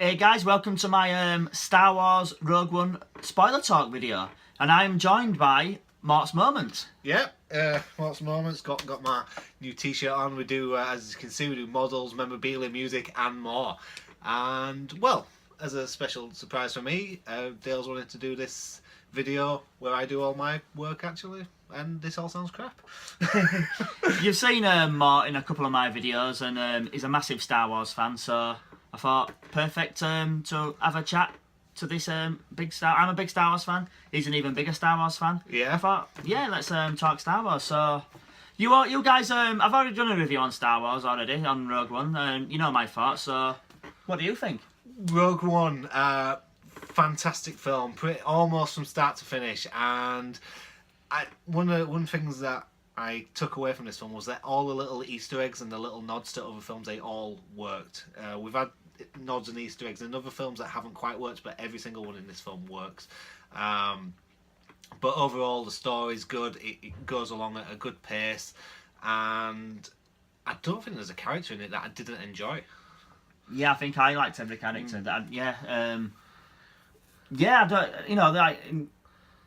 Hey guys, welcome to my Star Wars Rogue One spoiler talk video, and I'm joined by Mort's Moments. Yep, Mort's Moments, got my new t-shirt on. We do, as you can see, we do models, memorabilia, music and more. And, well, as a special surprise for me, Dale's wanted to do this video where I do all my work actually, and this all sounds crap. You've seen Mort in a couple of my videos, and he's a massive Star Wars fan, so I thought perfect to have a chat to this big Star. I'm a big Star Wars fan. He's an even bigger Star Wars fan. Yeah. I thought, yeah, let's talk Star Wars. So, you guys, I've already done a review on Star Wars already on Rogue One, and you know my thoughts. So, what do you think? Rogue One, fantastic film, almost from start to finish. And one things that I took away from this film was that all the little Easter eggs and the little nods to other films, they all worked. We've had nods and Easter eggs in other films that haven't quite worked, but every single one in this film works. But overall, the story's good. It goes along at a good pace, and I don't think there's a character in it that I didn't enjoy. Yeah, I think I liked every character. I don't. Like in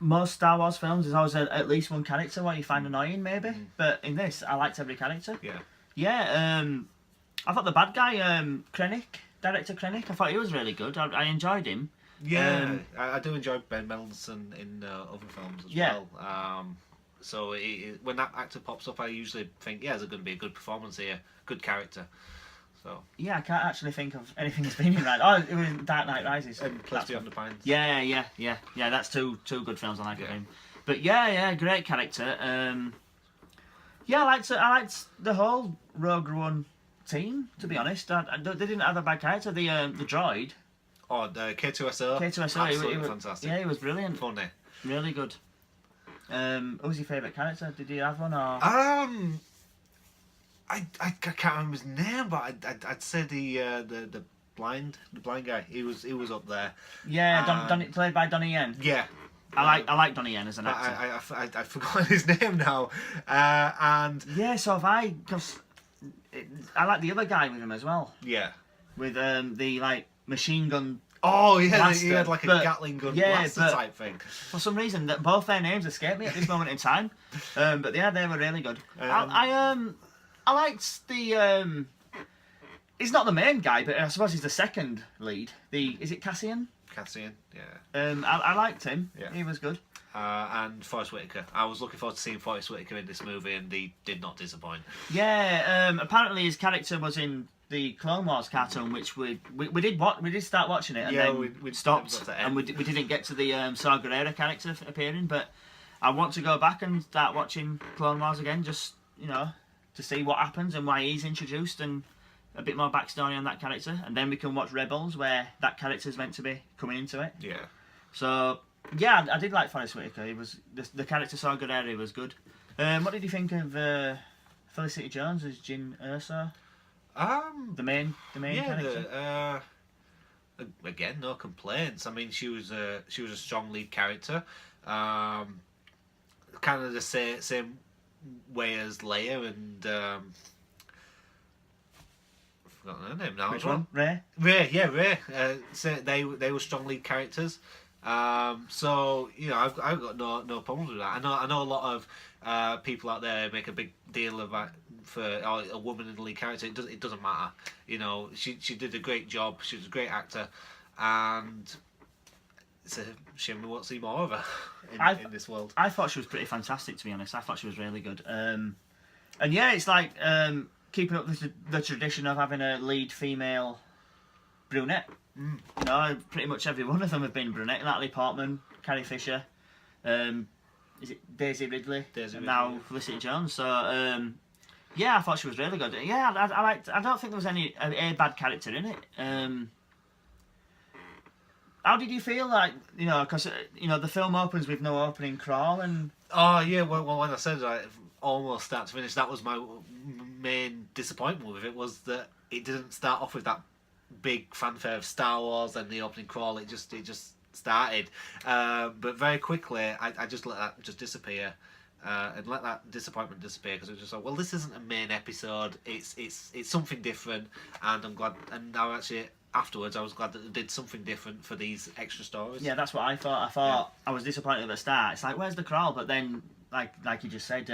most Star Wars films, there's always at least one character where you find annoying, maybe. But in this, I liked every character. Yeah. Yeah. I thought the bad guy, Director Krennic, I thought he was really good. I enjoyed him. Yeah, I do enjoy Ben Mendelsohn in other films as well. So when that actor pops up, I usually think, yeah, there's going to be a good performance here, good character. So yeah, I can't actually think of anything he's been in right. Oh, it was Dark Knight Rises. And Place Beyond the Pines. Yeah. That's two good films I like of him. But yeah, great character. I liked the whole Rogue One team. To be honest, they didn't have a bad character. The droid. Oh, the K2SO. Absolutely he was fantastic. Yeah, he was brilliant. Funny. Really good. Who was your favourite character? Did you have one or? I can't remember his name, but I'd say the blind guy. He was up there. Yeah, played by Donnie Yen. Yeah. I like Donnie Yen as an actor. I've forgotten his name now. And yeah, so have I, because I like the other guy with him as well. Yeah. With the machine gun. Oh yeah, blaster. He had like a Gatling gun blaster type thing. For some reason, both their names escape me at this moment in time. But yeah, they were really good. I liked the. He's not the main guy, but I suppose he's the second lead. Is it Cassian? Cassian, yeah. I liked him. Yeah. He was good. And Forrest Whitaker. I was looking forward to seeing Forrest Whitaker in this movie, and he did not disappoint. Yeah. Apparently, his character was in the Clone Wars cartoon, which we did start watching it, and then we stopped, and we didn't get to the Saw Gerrera character appearing. But I want to go back and start watching Clone Wars again, just to see what happens and why he's introduced and a bit more backstory on that character, and then we can watch Rebels where that character's meant to be coming into it. Yeah. So yeah, I did like Forrest Whitaker. He was the character Saw Gerrera was good. What did you think of Felicity Jones as Jyn Erso? The main character. Again, no complaints. I mean, she was a strong lead character. Kind of the same way as Leia and I've forgotten her name now. Which one? Rey. Rey. So they were strong lead characters. So I've got no problems with that. I know a lot of people out there make a big deal of that for a woman in the lead character. It doesn't matter. She did a great job. She was a great actor, and it's a shame we won't see more of her in this world. I thought she was pretty fantastic, to be honest. I thought she was really good. And yeah, it's like keeping up the tradition of having a lead female brunette. Pretty much every one of them have been brunette. Natalie Portman, Carrie Fisher, is it Daisy Ridley? Now Felicity Jones. So yeah, I thought she was really good. Yeah, I liked. I don't think there was a bad character in it. How did you feel because the film opens with no opening crawl and. Oh yeah, well when I said almost start to finish, that was my main disappointment with it, was that it didn't start off with that big fanfare of Star Wars and the opening crawl. It just started, but very quickly I just let that just disappear. And let that disappointment disappear, because it was just like, well, this isn't a main episode. It's something different, and I'm glad. And now actually afterwards, I was glad that they did something different for these extra stories. Yeah, that's what I thought. I thought I was disappointed at the start. It's like, where's the crawl? But then, like you just said,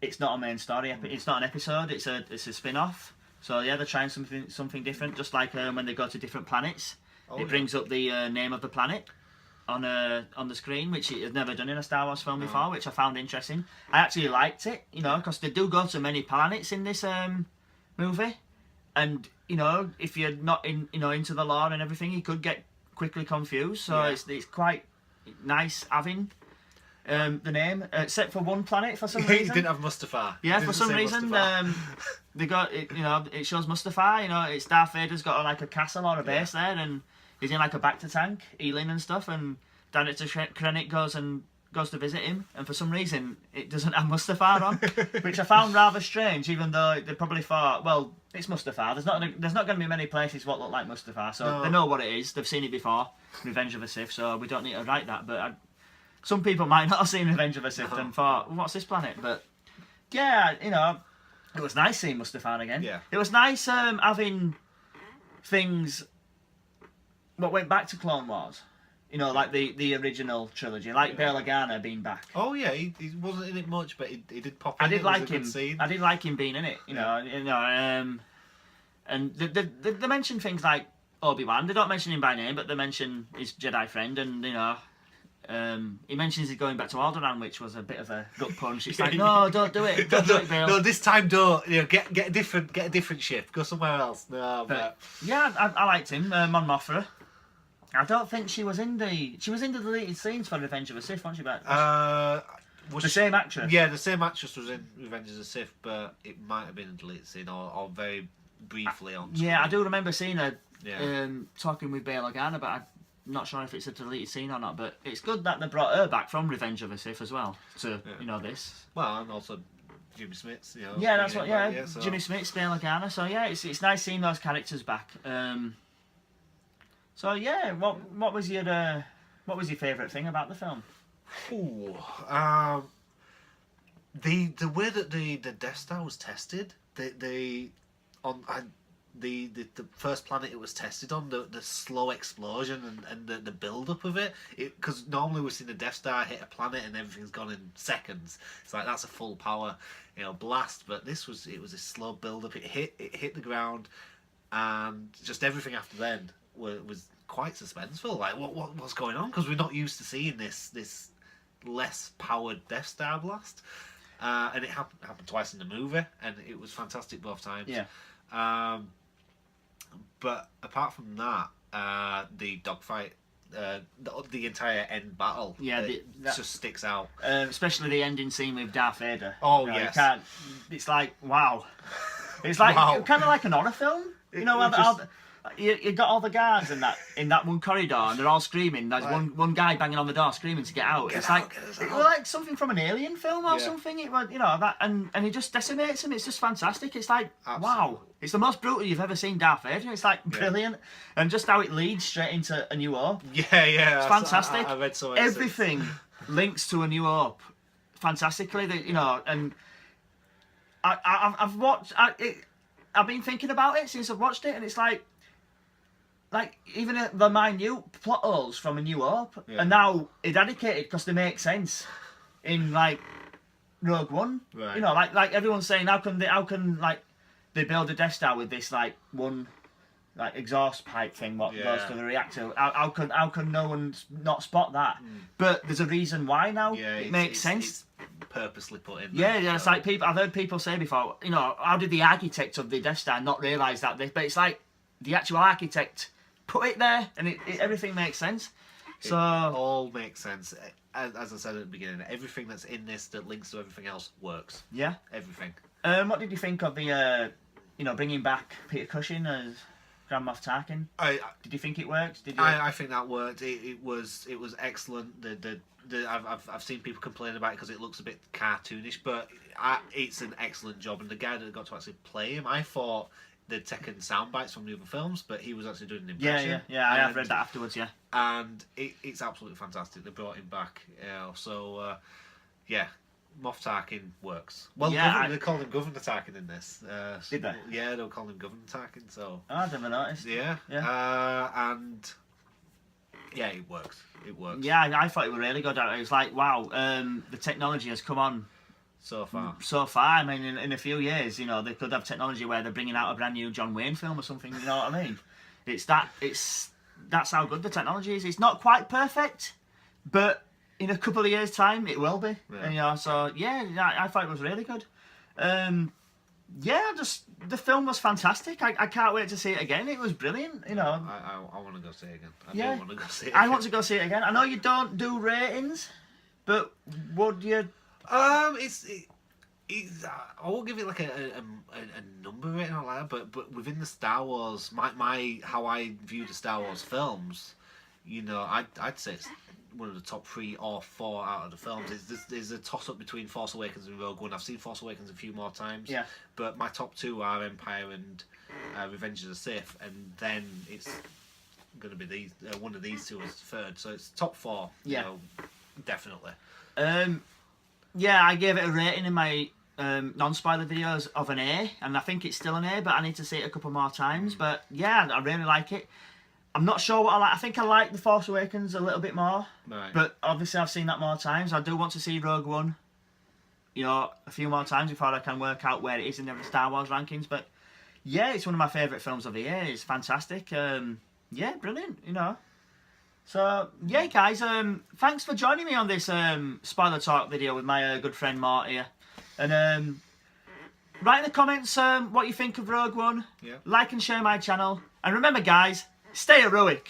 it's not a main story. It's not an episode. It's a spin-off. So yeah, they're trying something different. Just like when they go to different planets, it brings up the name of the planet on the screen, which it has never done in a Star Wars film before, which I found interesting. I actually liked it, because they do go to many planets in this movie, and if you're not into the lore and everything, you could get quickly confused. So it's quite nice having the name, except for one planet for some reason. He didn't have Mustafar. Yeah, for some reason, they got it. It shows Mustafar. It's Darth Vader's got like a castle or a base there, and he's in like a Bacta tank, healing and stuff. And Director Krennic goes to visit him, and for some reason it doesn't have Mustafar on, which I found rather strange. Even though they probably thought, well, it's Mustafar. There's not going to be many places what look like Mustafar, so they know what it is. They've seen it before, Revenge of the Sith, so we don't need to write that. But some people might not have seen Revenge of the Sith and thought, what's this planet? But yeah, it was nice seeing Mustafar again. Yeah. It was nice having things what went back to Clone Wars. Like the original trilogy, like Bail Organa being back. Oh yeah, he wasn't in it much, but he did pop in. I did like him. Scene. I did like him being in it. And they mention things like Obi-Wan. They don't mention him by name, but they mention his Jedi friend, and he mentions he's going back to Alderaan, which was a bit of a gut punch. It's like, no, don't do it, don't do it, Bill. No, this time don't. Get a different ship. Go somewhere else. No, but yeah, I liked him. Mon Mothma. I don't think she was in the deleted scenes for Revenge of the Sith, wasn't she? Back? The same actress. Yeah, the same actress was in Revenge of the Sith, but it might have been a deleted scene or very briefly on screen. Yeah, I do remember seeing her Yeah. talking with Bail Organa, but I'm not sure if it's a deleted scene or not. But it's good that they brought her back from Revenge of the Sith as well to this. Well, and also Jimmy Smits. Yeah, that's what. Yeah, back, so. Jimmy Smits, Bail Organa. So yeah, it's nice seeing those characters back. So yeah, what was your favourite thing about the film? Ooh, the way that the Death Star was tested, the first planet it was tested on, the slow explosion and the build up of it, because normally we've seen the Death Star hit a planet and everything's gone in seconds. It's like that's a full power blast, but it was a slow build up. It hit the ground, and just everything after then was quite suspenseful. Like what's going on? Because we're not used to seeing this less powered Death Star blast, and it happened twice in the movie, and it was fantastic both times. Yeah. But apart from that, the dogfight, the entire end battle, just sticks out. Especially the ending scene with Darth Vader. Oh yes. It's like wow. It's like kind of like an horror film. You got all the guards in that one corridor, and they're all screaming. There's one guy banging on the door, screaming to get out. It was like something from an alien film or something. It was, that, and he just decimates him. It's just fantastic. It's like wow, it's the most brutal you've ever seen Darth Vader. It's like brilliant, and just how it leads straight into A New Hope. Yeah, it's fantastic. I read so everything links to A New Hope fantastically. And I've watched. I've been thinking about it since I've watched it, and it's like even the minute plot holes from A New Hope are now eradicated because they make sense in like Rogue One. Right. Like everyone's saying, how can they build a Death Star with this like one like exhaust pipe thing what goes to the reactor? How can no one not spot that? But there's a reason why now. Yeah, it makes sense. It's purposely put in. Yeah, it's like I've heard people say before. How did the architect of the Death Star not realise that? But it's like the actual architect put it there, and everything makes sense. So it all makes sense. As I said at the beginning, everything that's in this that links to everything else works. Yeah, everything. What did you think of the bringing back Peter Cushing as Grand Moff Tarkin? Did you think it worked? I think that worked. It was excellent. I've seen people complain about it because it looks a bit cartoonish, but it's an excellent job. And the guy that got to actually play him, I thought they'd taken sound bites from the other films, but he was actually doing an impression. Yeah. I have read that afterwards. Yeah, and it's absolutely fantastic. They brought him back. So Moff Tarkin works. Well, Yeah, they called him Governor Tarkin in this. Did they? Yeah, they were calling him Governor Tarkin. So Oh, I never noticed. yeah, Yeah. and yeah, it works. It works. Yeah, I thought it was really good. It was like, wow, the technology has come on So far. so far. I mean, in a few years, you know, they could have technology where they're bringing out a brand new John Wayne film or something. You know what I mean? That's how good the technology is. It's not quite perfect, but in a couple of years' time, it will be. Yeah. And, you know, so yeah, I thought it was really good. Yeah, the film was fantastic. I can't wait to see it again. It was brilliant. You know, I want to go see it again. I Yeah. do want to go see it. I want to go see it again. I know you don't do ratings, but would you? It's I won't give it like a number rating or like that, but within the Star Wars, my how I view the Star Wars films, you know, I'd say it's one of the top 3 or 4 out of the films. There's a toss up between Force Awakens and Rogue One. I've seen Force Awakens a few more times. Yeah. But my top 2 are Empire and Revenge of the Sith, and then it's going to be these one of these 2 as third. So it's top 4. Yeah. You know, definitely. Yeah, I gave it a rating in my non-spoiler videos of an A, and I think it's still an A, but I need to see it a couple more times. But yeah, I really like it. I'm not sure what I like. I think I like The Force Awakens a little bit more. Right. But obviously I've seen that more times. I do want to see Rogue One, you know, a few more times before I can work out where it is in the Star Wars rankings. But yeah, it's one of my favourite films of the year. It's fantastic. Yeah, brilliant, you know. So, yeah, guys, thanks for joining me on this spoiler talk video with my good friend Morrt here. And write in the comments what you think of Rogue One. Yeah. Like and share my channel. And remember, guys, stay heroic.